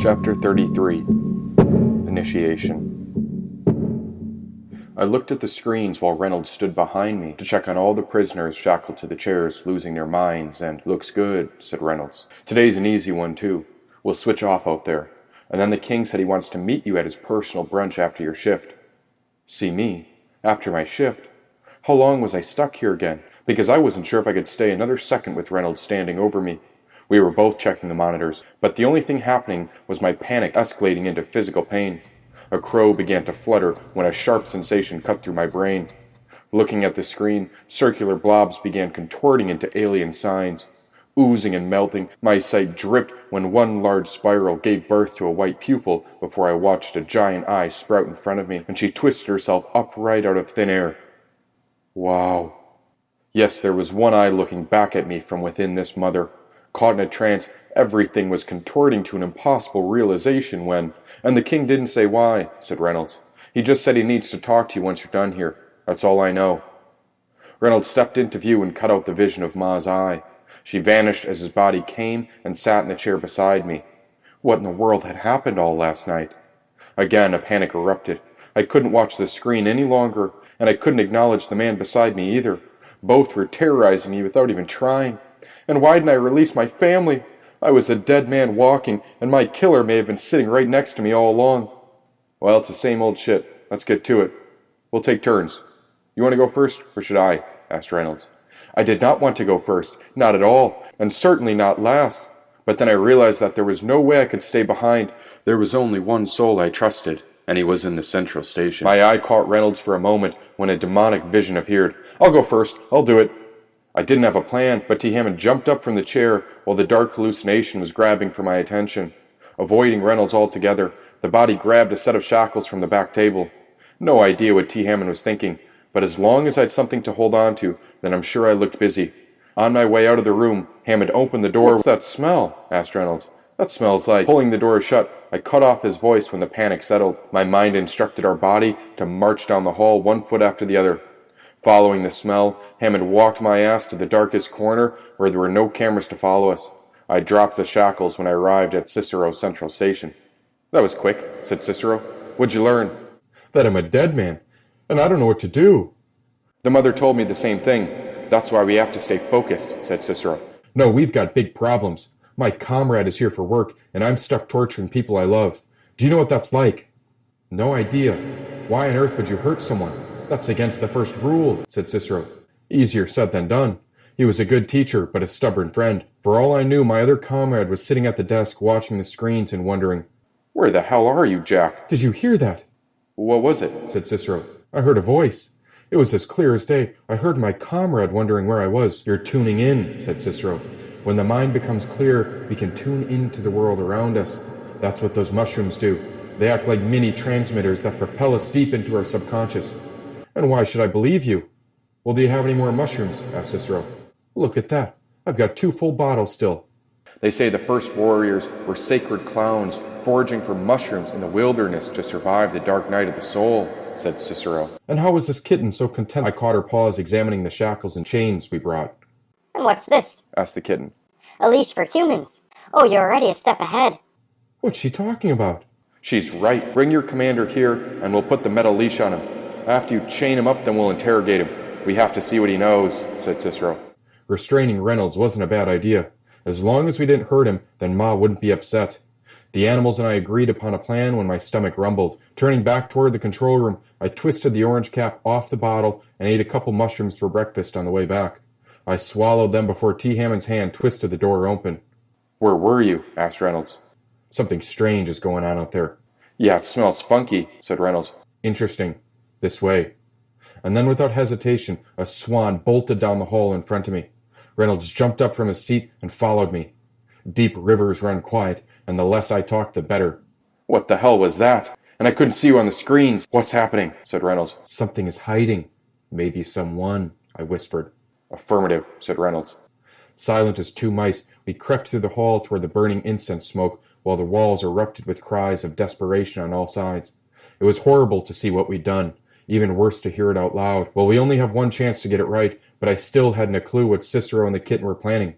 Chapter 33. Initiation. I looked at the screens while Reynolds stood behind me to check on all the prisoners shackled to the chairs, losing their minds, and "Looks good," said Reynolds. "Today's an easy one, too. We'll switch off out there. And then the king said he wants to meet you at his personal brunch after your shift." See me? After my shift? How long was I stuck here again? Because I wasn't sure if I could stay another second with Reynolds standing over me. We were both checking the monitors, but the only thing happening was my panic escalating into physical pain. A crow began to flutter when a sharp sensation cut through my brain. Looking at the screen, circular blobs began contorting into alien signs. Oozing and melting, my sight dripped when one large spiral gave birth to a white pupil before I watched a giant eye sprout in front of me, and she twisted herself upright out of thin air. Wow. Yes, there was one eye looking back at me from within this mother. Caught in a trance, everything was contorting to an impossible realization when— "And the king didn't say why," said Reynolds. "He just said he needs to talk to you once you're done here. That's all I know." Reynolds stepped into view and cut out the vision of Ma's eye. She vanished as his body came and sat in the chair beside me. What in the world had happened all last night? Again, a panic erupted. I couldn't watch the screen any longer, and I couldn't acknowledge the man beside me either. Both were terrorizing me without even trying. And why didn't I release my family? I was a dead man walking, and my killer may have been sitting right next to me all along. Well, it's the same old shit. Let's get to it. We'll take turns. You want to go first, or should I? Asked Reynolds. I did not want to go first, not at all, and certainly not last. But then I realized that there was no way I could stay behind. There was only one soul I trusted, and he was in the central station. My eye caught Reynolds for a moment when a demonic vision appeared. I'll go first. I'll do it. I didn't have a plan, but T. Hammond jumped up from the chair while the dark hallucination was grabbing for my attention. Avoiding Reynolds altogether, the body grabbed a set of shackles from the back table. No idea what T. Hammond was thinking, but as long as I had something to hold on to, then I'm sure I looked busy. On my way out of the room, Hammond opened the door. "What's that smell?" asked Reynolds. "That smells like—" Pulling the door shut, I cut off his voice when the panic settled. My mind instructed our body to march down the hall one foot after the other. Following the smell, Hammond walked my ass to the darkest corner where there were no cameras to follow us. I dropped the shackles when I arrived at Cicero Central Station. "That was quick," said Cicero. "What'd you learn?" "That I'm a dead man, and I don't know what to do." "The mother told me the same thing. That's why we have to stay focused," said Cicero. "No, we've got big problems. My comrade is here for work, and I'm stuck torturing people I love. Do you know what that's like?" "No idea. Why on earth would you hurt someone? That's against the first rule," said Cicero. Easier said than done. He was a good teacher, but a stubborn friend. For all I knew, my other comrade was sitting at the desk watching the screens and wondering, "Where the hell are you, Jack?" "Did you hear that?" "What was it?" said Cicero. "I heard a voice. It was as clear as day. I heard my comrade wondering where I was." "You're tuning in," said Cicero. "When the mind becomes clear, we can tune into the world around us. That's what those mushrooms do. They act like mini transmitters that propel us deep into our subconscious." "And why should I believe you?" "Well, do you have any more mushrooms?" asked Cicero. "Look at that. I've got 2 full bottles still." "They say the first warriors were sacred clowns, foraging for mushrooms in the wilderness to survive the dark night of the soul," said Cicero. "And how was this kitten so content?" I caught her paws examining the shackles and chains we brought. "And what's this?" asked the kitten. "A leash for humans. Oh, you're already a step ahead." "What's she talking about?" "She's right. Bring your commander here, and we'll put the metal leash on him. After you chain him up, then we'll interrogate him. We have to see what he knows," said Cicero. Restraining Reynolds wasn't a bad idea. As long as we didn't hurt him, then Ma wouldn't be upset. The animals and I agreed upon a plan when my stomach rumbled. Turning back toward the control room, I twisted the orange cap off the bottle and ate a couple mushrooms for breakfast on the way back. I swallowed them before T. Hammond's hand twisted the door open. "Where were you?" asked Reynolds. "Something strange is going on out there." "Yeah, it smells funky," said Reynolds. "Interesting. This way." And then without hesitation, a swan bolted down the hall in front of me. Reynolds jumped up from his seat and followed me. Deep rivers run quiet, and the less I talked, the better. "What the hell was that? And I couldn't see you on the screens. What's happening?" said Reynolds. "Something is hiding. Maybe someone," I whispered. "Affirmative," said Reynolds. Silent as 2 mice, we crept through the hall toward the burning incense smoke, while the walls erupted with cries of desperation on all sides. It was horrible to see what we'd done. Even worse to hear it out loud. Well, we only have one chance to get it right, but I still hadn't a clue what Cicero and the kitten were planning.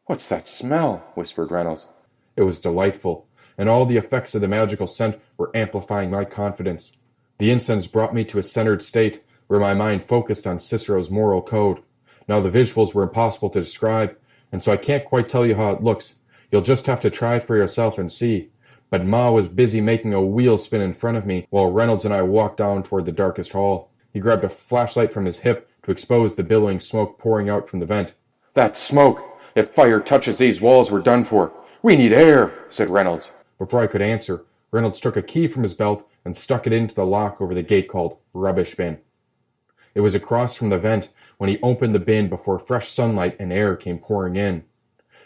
"What's that smell?" whispered Reynolds. It was delightful. and all the effects of the magical scent were amplifying my confidence. The incense brought me to a centered state, where my mind focused on Cicero's moral code. Now the visuals were impossible to describe, and so I can't quite tell you how it looks. You'll just have to try it for yourself and see. But Ma was busy making a wheel spin in front of me, while Reynolds and I walked down toward the darkest hall. He grabbed a flashlight from his hip to expose the billowing smoke pouring out from the vent. "That's smoke! If fire touches these walls, we're done for. We need air," said Reynolds. Before I could answer, Reynolds took a key from his belt and stuck it into the lock over the gate called Rubbish Bin. It was across from the vent when he opened the bin before fresh sunlight and air came pouring in.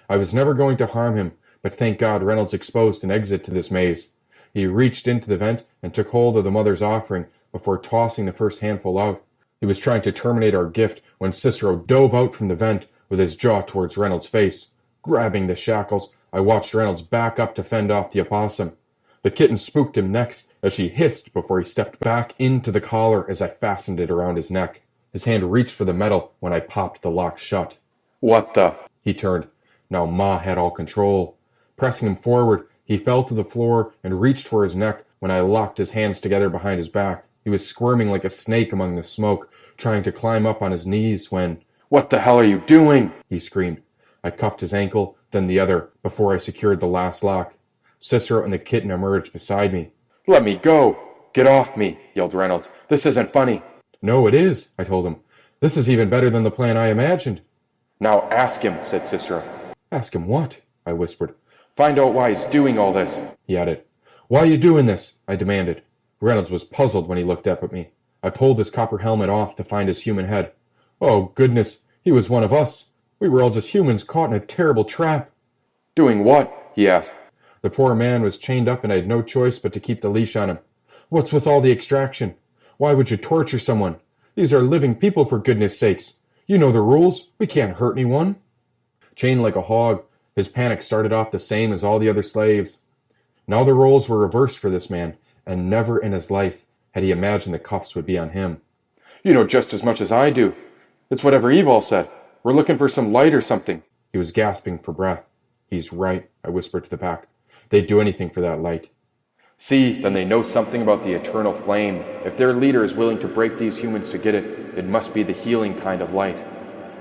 I was never going to harm him, but thank God Reynolds exposed an exit to this maze. He reached into the vent and took hold of the mother's offering before tossing the first handful out. He was trying to terminate our gift when Cicero dove out from the vent with his jaw towards Reynolds' face. Grabbing the shackles, I watched Reynolds back up to fend off the opossum. The kitten spooked him next as she hissed before he stepped back into the collar as I fastened it around his neck. His hand reached for the metal when I popped the lock shut. "What the?" He turned. Now Ma had all control. Pressing him forward, he fell to the floor and reached for his neck when I locked his hands together behind his back. He was squirming like a snake among the smoke, trying to climb up on his knees when, "What the hell are you doing?" he screamed. I cuffed his ankle, then the other, before I secured the last lock. Cicero and the kitten emerged beside me. "Let me go! Get off me!" yelled Reynolds. "This isn't funny." "No, it is," I told him. "This is even better than the plan I imagined." "Now ask him," said Cicero. "Ask him what?" I whispered. "Find out why he's doing all this," he added. "Why are you doing this?" I demanded. Reynolds was puzzled when he looked up at me. I pulled his copper helmet off to find his human head. Oh, goodness, he was one of us. We were all just humans caught in a terrible trap. "Doing what?" he asked. The poor man was chained up and I had no choice but to keep the leash on him. "What's with all the extraction? Why would you torture someone? These are living people, for goodness sakes. You know the rules. We can't hurt anyone." Chained like a hog, his panic started off the same as all the other slaves. Now the roles were reversed for this man, and never in his life had he imagined the cuffs would be on him. "You know just as much as I do. It's whatever Evol said. We're looking for some light or something." He was gasping for breath. "He's right," I whispered to the pack. "They'd do anything for that light." "See, then they know something about the eternal flame. If their leader is willing to break these humans to get it, it must be the healing kind of light.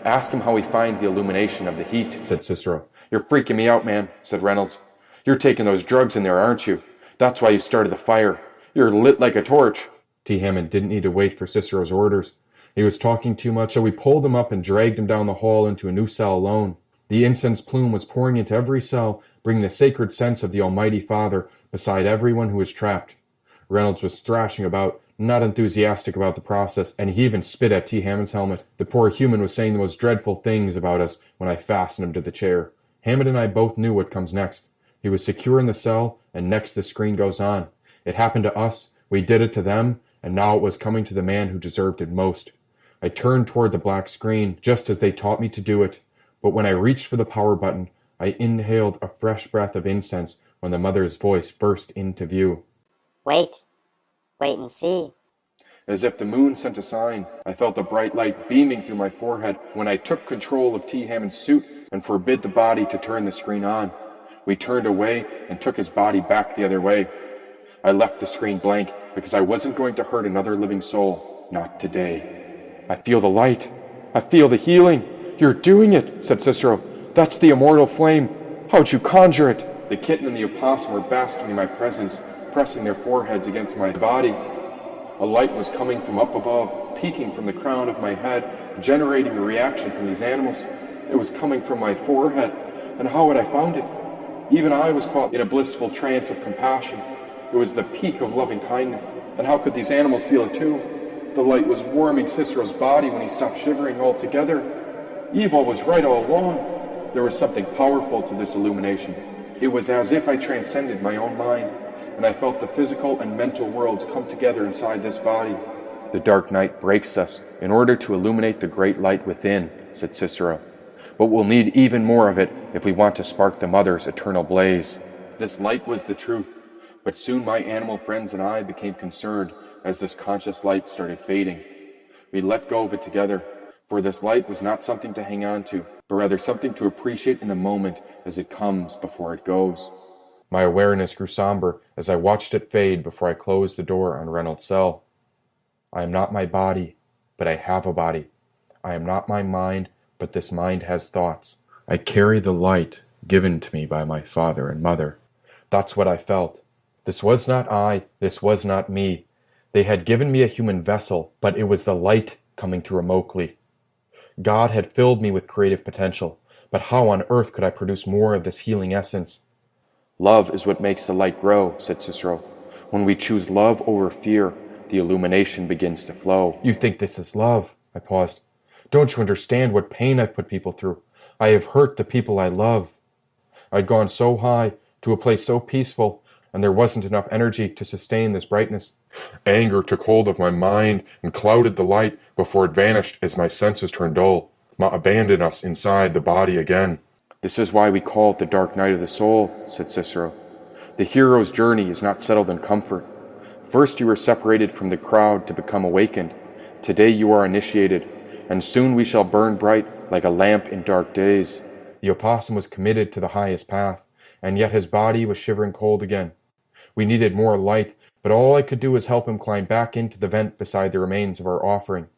Ask him how he finds the illumination of the heat," said Cicero. "You're freaking me out, man," said Reynolds. "You're taking those drugs in there, aren't you? That's why you started the fire. You're lit like a torch." T. Hammond didn't need to wait for Cicero's orders. He was talking too much, so we pulled him up and dragged him down the hall into a new cell alone. The incense plume was pouring into every cell, bringing the sacred sense of the Almighty Father beside everyone who was trapped. Reynolds was thrashing about, not enthusiastic about the process, and he even spit at T. Hammond's helmet. The poor human was saying the most dreadful things about us when I fastened him to the chair. Hammond and I both knew what comes next. He was secure in the cell, and next the screen goes on. It happened to us, we did it to them, and now it was coming to the man who deserved it most. I turned toward the black screen, just as they taught me to do it, but when I reached for the power button, I inhaled a fresh breath of incense when the mother's voice burst into view. Wait and see." As if the moon sent a sign, I felt the bright light beaming through my forehead when I took control of T. Hammond's suit and forbid the body to turn the screen on. We turned away and took his body back the other way. I left the screen blank because I wasn't going to hurt another living soul. Not today. "I feel the light. I feel the healing. You're doing it," said Cicero. "That's the immortal flame. How'd you conjure it?" The kitten and the opossum were basking in my presence, pressing their foreheads against my body. A light was coming from up above, peeking from the crown of my head, generating a reaction from these animals. It was coming from my forehead, and how had I found it? Even I was caught in a blissful trance of compassion. It was the peak of loving kindness, and how could these animals feel it too? The light was warming Cicero's body when he stopped shivering altogether. Evil was right all along. There was something powerful to this illumination. It was as if I transcended my own mind, and I felt the physical and mental worlds come together inside this body. "The dark night breaks us in order to illuminate the great light within," said Cicero. "But we'll need even more of it if we want to spark the Mother's eternal blaze." This light was the truth, but soon my animal friends and I became concerned as this conscious light started fading. We let go of it together, for this light was not something to hang on to, but rather something to appreciate in the moment as it comes before it goes. My awareness grew somber as I watched it fade before I closed the door on Reynolds' cell. I am not my body, but I have a body. I am not my mind, but this mind has thoughts. I carry the light given to me by my father and mother. That's what I felt. This was not I, this was not me. They had given me a human vessel, but it was the light coming through remotely. God had filled me with creative potential, but how on earth could I produce more of this healing essence? Love is what makes the light grow, said Cicero. When we choose love over fear, the illumination begins to flow. You think this is love? I paused. Don't you understand what pain I've put people through? I have hurt the people I love. I'd gone so high, to a place so peaceful, and there wasn't enough energy to sustain this brightness. Anger took hold of my mind and clouded the light before it vanished as my senses turned dull. Ma abandoned us inside the body again. This is why we call it the dark night of the soul, said Cicero. The hero's journey is not settled in comfort. First you were separated from the crowd to become awakened. Today you are initiated, and soon we shall burn bright like a lamp in dark days. The opossum was committed to the highest path, and yet his body was shivering cold again. We needed more light, but all I could do was help him climb back into the vent beside the remains of our offering.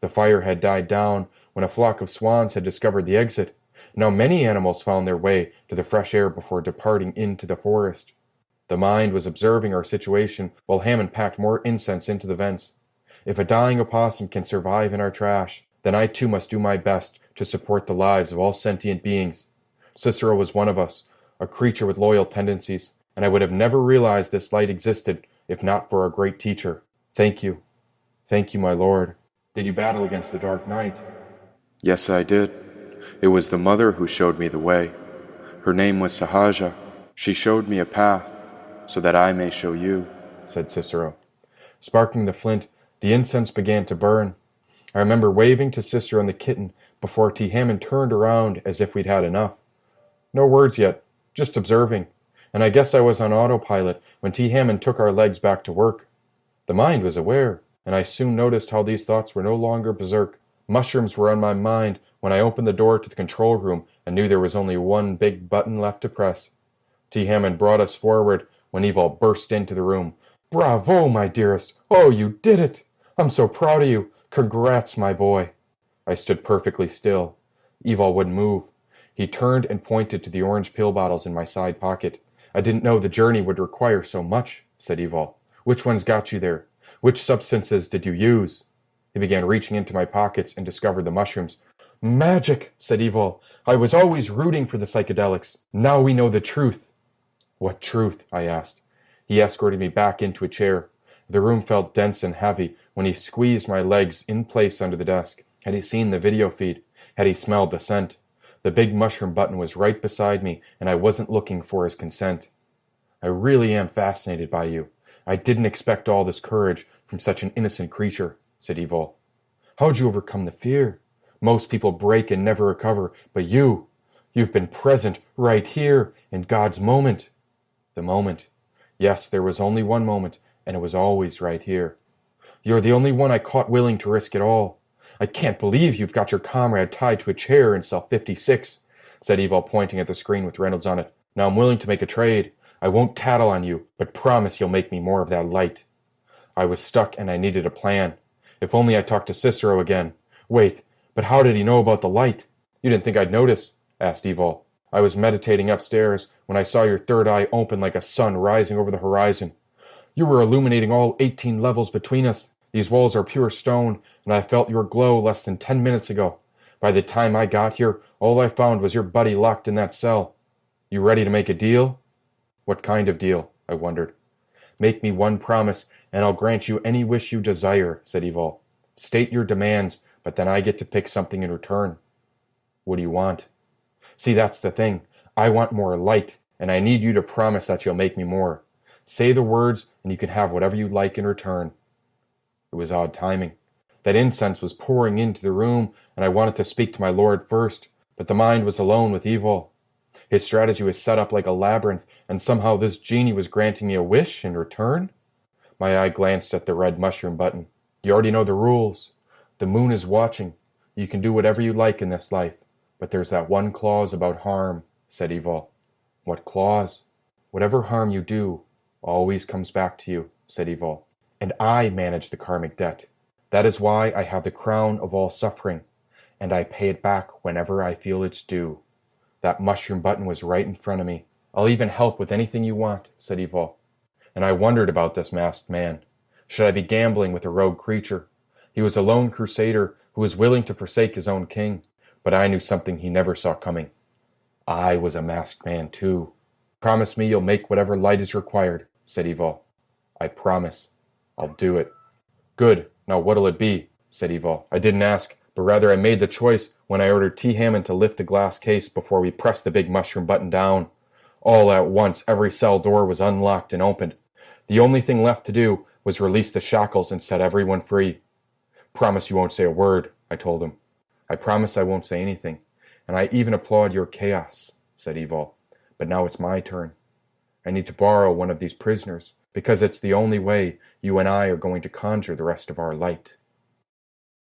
The fire had died down when a flock of swans had discovered the exit. Now many animals found their way to the fresh air before departing into the forest. The mind was observing our situation while Hammond packed more incense into the vents. If a dying opossum can survive in our trash, then I too must do my best to support the lives of all sentient beings. Cicero was one of us, a creature with loyal tendencies, and I would have never realized this light existed if not for our great teacher. Thank you. Thank you, my lord. Did you battle against the dark night? Yes, I did. It was the mother who showed me the way. Her name was Sahaja. She showed me a path, so that I may show you, said Cicero. Sparking the flint, the incense began to burn. I remember waving to Cicero and the kitten before T. Hammond turned around as if we'd had enough. No words yet, just observing, and I guess I was on autopilot when T. Hammond took our legs back to work. The mind was aware, and I soon noticed how these thoughts were no longer berserk. Mushrooms were on my mind when I opened the door to the control room and knew there was only one big button left to press. T. Hammond brought us forward when Evil burst into the room. Bravo, my dearest! Oh, you did it! I'm so proud of you! Congrats, my boy! I stood perfectly still. Evil wouldn't move. He turned and pointed to the orange pill bottles in my side pocket. I didn't know the journey would require so much, said Evil. Which ones got you there? Which substances did you use? He began reaching into my pockets and discovered the mushrooms. Magic, said Evil. I was always rooting for the psychedelics. Now we know the truth. What truth? I asked. He escorted me back into a chair. The room felt dense and heavy when he squeezed my legs in place under the desk. Had he seen the video feed? Had he smelled the scent? The big mushroom button was right beside me, and I wasn't looking for his consent. I really am fascinated by you. I didn't expect all this courage from such an innocent creature, said Evil. How'd you overcome the fear? Most people break and never recover, but you've been present right here in God's moment. The moment. Yes, there was only one moment, and it was always right here. You're the only one I caught willing to risk it all. I can't believe you've got your comrade tied to a chair in cell 56, said Evil, pointing at the screen with Reynolds on it. Now I'm willing to make a trade. I won't tattle on you, but promise you'll make me more of that light. I was stuck and I needed a plan. If only I talked to Cicero again. Wait, but how did he know about the light? You didn't think I'd notice? Asked Evil. I was meditating upstairs when I saw your third eye open like a sun rising over the horizon. You were illuminating all 18 levels between us. These walls are pure stone, and I felt your glow less than 10 minutes ago. By the time I got here, all I found was your buddy locked in that cell. You ready to make a deal? What kind of deal? I wondered. Make me one promise, and I'll grant you any wish you desire, said Evil. State your demands, but then I get to pick something in return. What do you want? See, that's the thing. I want more light, and I need you to promise that you'll make me more. Say the words, and you can have whatever you like in return. It was odd timing. That incense was pouring into the room, and I wanted to speak to my lord first, but the mind was alone with Evil. His strategy was set up like a labyrinth, and somehow this genie was granting me a wish in return? My eye glanced at the red mushroom button. You already know the rules. The moon is watching. You can do whatever you like in this life, but there's that one clause about harm, said Evil. What clause? Whatever harm you do always comes back to you, said Evil. And I manage the karmic debt. That is why I have the crown of all suffering, and I pay it back whenever I feel it's due. That mushroom button was right in front of me. I'll even help with anything you want, said Evil. And I wondered about this masked man. Should I be gambling with a rogue creature? He was a lone crusader who was willing to forsake his own king, but I knew something he never saw coming. I was a masked man too. Promise me you'll make whatever light is required, said Evil. I promise. I'll do it. Good. Now what'll it be? Said Evil. I didn't ask, but rather I made the choice when I ordered T. Hammond to lift the glass case before we pressed the big mushroom button down. All at once, every cell door was unlocked and opened. The only thing left to do was release the shackles and set everyone free. Promise you won't say a word, I told him. I promise I won't say anything, and I even applaud your chaos, said Evil. But now it's my turn. I need to borrow one of these prisoners, because it's the only way you and I are going to conjure the rest of our light.